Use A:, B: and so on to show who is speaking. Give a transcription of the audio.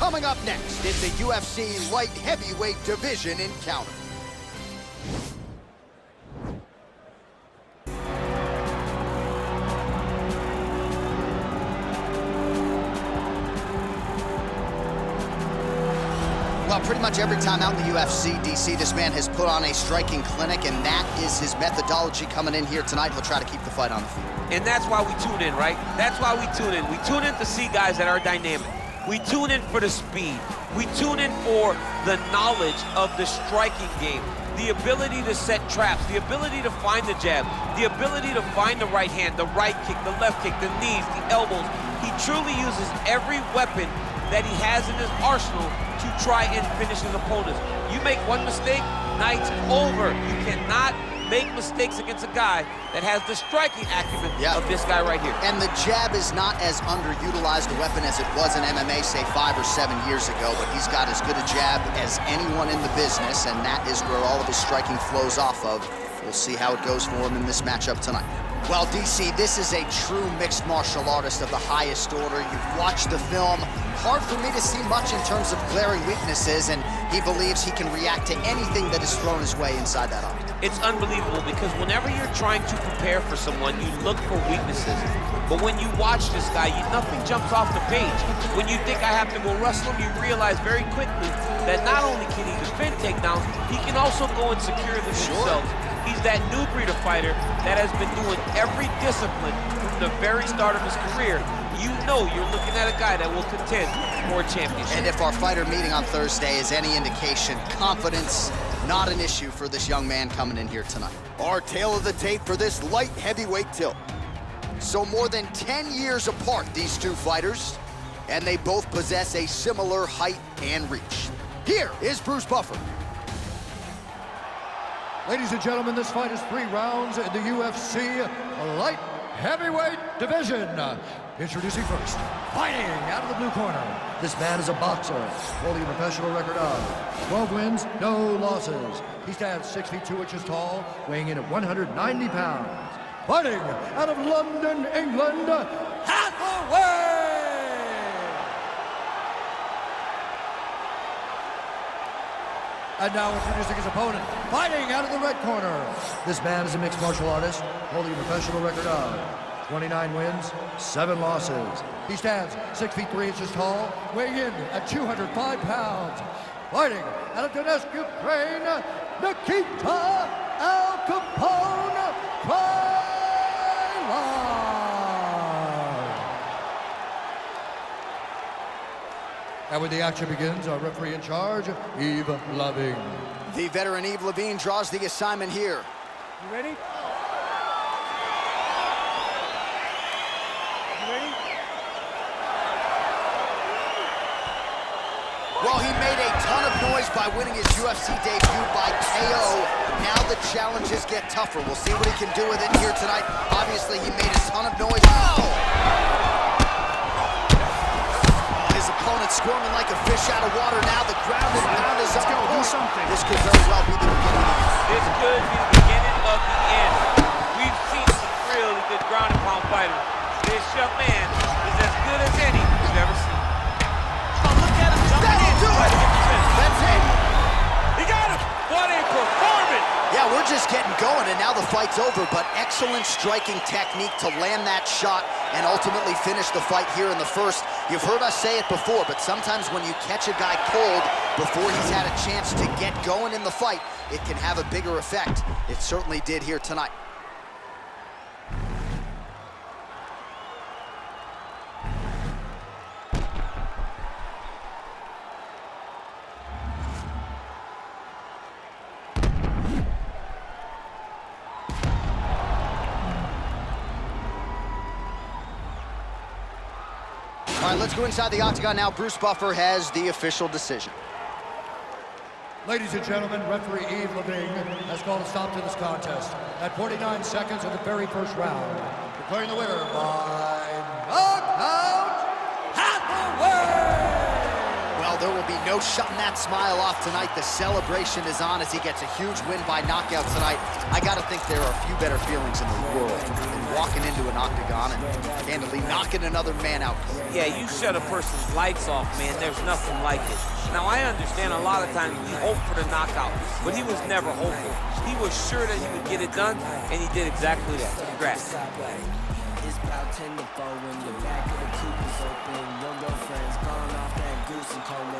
A: Coming up next is the UFC light heavyweight division encounter. Well, pretty much every time out in the UFC, DC, this man has put on a striking clinic, and that is his methodology coming in here tonight. He'll try to keep the fight on the field.
B: And that's why we tune in, right? That's why we tune in. We tune in to see guys that are dynamic. We tune in for the speed. We tune in for the knowledge of the striking game, the ability to set traps, the ability to find the jab, the ability to find the right hand, the right kick, the left kick, the knees, the elbows. He truly uses every weapon that he has in his arsenal to try and finish his opponents. You make one mistake, night's over. You cannot make mistakes against a guy that has the striking acumen of this guy right here.
A: And the jab is not as underutilized a weapon as it was in MMA, say 5 or 7 years ago, but he's got as good a jab as anyone in the business, and that is where all of his striking flows off of. We'll see how it goes for him in this matchup tonight. Well, DC, this is a true mixed martial artist of the highest order. You've watched the film. Hard for me to see much in terms of glaring weaknesses, and he believes he can react to anything that is thrown his way inside that octagon.
B: It's unbelievable because whenever you're trying to prepare for someone, you look for weaknesses. But when you watch this guy, nothing jumps off the page. When you think I have to go wrestle him, you realize very quickly that not only can he defend takedowns, he can also go and secure them himself. He's that new breed of fighter that has been doing every discipline from the very start of his career. You know you're looking at a guy that will contend for a championship.
A: And if our fighter meeting on Thursday is any indication, confidence, not an issue for this young man coming in here tonight. Our tale of the tape for this light heavyweight tilt. So more than 10 years apart, these two fighters, and they both possess a similar height and reach. Here is Bruce Buffer.
C: Ladies and gentlemen, this fight is 3 rounds in the UFC light heavyweight division. Introducing first, fighting out of the blue corner. This man is a boxer, holding a professional record of 12 wins, no losses. He stands 6 feet 2 inches tall, weighing in at 190 pounds. Fighting out of London, England, Hathaway! And now introducing his opponent, fighting out of the red corner. This man is a mixed martial artist, holding a professional record of 29 wins, 7 losses. He stands 6 feet 3 inches tall, weighing in at 205 pounds. Fighting out of Donetsk, Ukraine, Nikita Al Capone Krylov. And when the action begins, our referee in charge, Yves Lavigne.
A: The veteran Yves Lavigne draws the assignment here.
D: You ready?
A: Well, he made a ton of noise by winning his UFC debut by KO. Now the challenges get tougher. We'll see what he can do with it here tonight. Obviously, he made a ton of noise. His opponent squirming like a fish out of water now. The ground and pound is up.
D: Let's go, do something.
A: This could very well be the beginning of the end.
B: This could be the beginning of the end. We've seen some really good ground and pound fighters. This young man is as good as any we've ever seen.
A: That'll do it! That's it!
B: He got him! What a performance!
A: Yeah, we're just getting going, and now the fight's over, but excellent striking technique to land that shot and ultimately finish the fight here in the first. You've heard us say it before, but sometimes when you catch a guy cold before he's had a chance to get going in the fight, it can have a bigger effect. It certainly did here tonight. All right, let's go inside the octagon now. Bruce Buffer has the official decision.
C: Ladies and gentlemen, referee Yves Lavigne has called a stop to this contest at 49 seconds of the very first round, declaring the winner by knockout, Hathaway!
A: Well, there will be no shutting that smile off tonight. The celebration is on as he gets a huge win by knockout tonight. I gotta think there are a few better feelings in the world than walking into an octagon and candidly knocking another man out.
B: Yeah, you shut a person's lights off, man. There's nothing like it. Now, I understand a lot of times we hope for the knockout, but he was never hopeful. He was sure that he would get it done, and he did exactly that. Congrats.
D: It's about 10 to 4 when the back of the coupe is open. Your girlfriend's gone off that goose and coma.